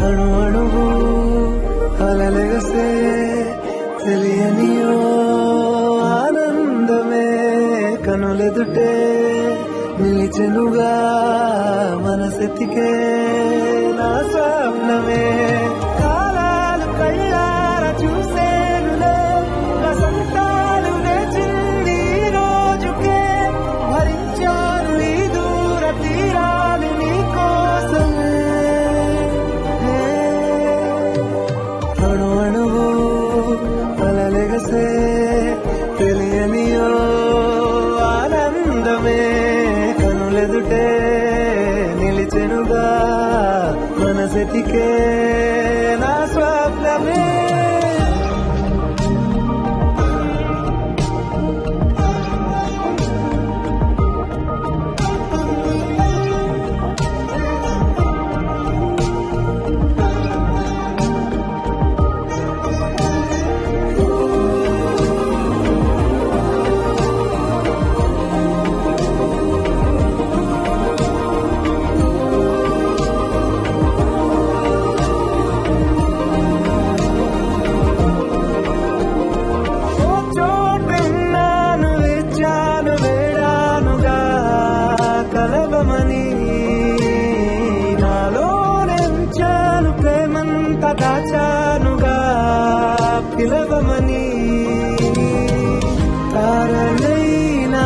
అణు అణువు అలలెగసే తెలియనియో ఆనందమే కనులెదుటే నిలిచెనుగా మనసెతికే నా స్వప్నమే కాలాలు కళ్ళార చూసేనులే వసంతాలు నేచింది ఈ రోజుకే భరించాను ఈ దూర తీరాలు నీ కోసమే అణు అణువు అలలెగసే తెలియనియో ఆనందమే కనులెదుటే నిలిచెనుగా మనసెతికే నా స్వప్నమే దాచానుగా పిలవమని తారలైనా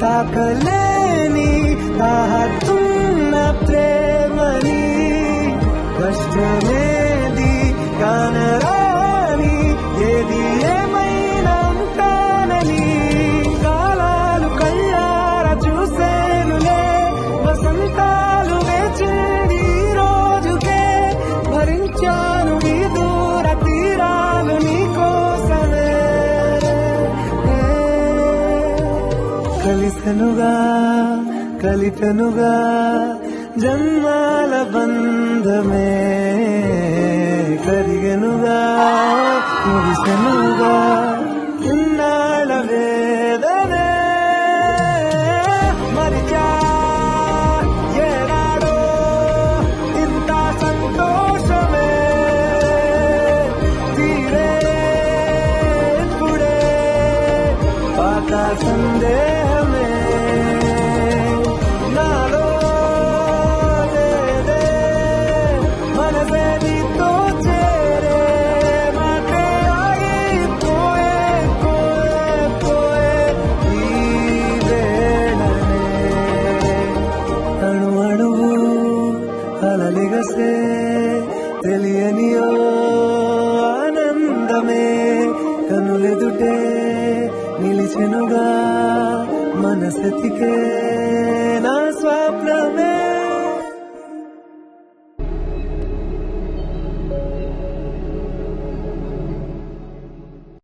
తాకలేని తాహతున్న ప్రేమని కష్టమేది కానరాని ఏది ఏమైనా ఉంటానని కాలాలు కళ్ళార చూసేనులే వసంతాలు వేచింది ఈ రోజుకే భరించాను ఈ దూర తీరాలు నీ కోసమే కలిసెనుగా కలిపెనుగా జన్మాల బంధమే కరిగెనుగా ముగిసెనుగా ఇన్నాళ్ళ వేదనే మరిచా ఏనాడో ఇంత సంతోషమే తీరే ఇప్పుడే పాత సందేహమే నాలో లేదే మనసే నీతో చేరే మాటే ఆగిపోయే పోయే పోయే ఈ వేళనే అణు అణువు అలలెగసే తెలియనియో ఆనందమే కనులెదుటే నిలిచెనుగా మనసెతికే నా స్వప్న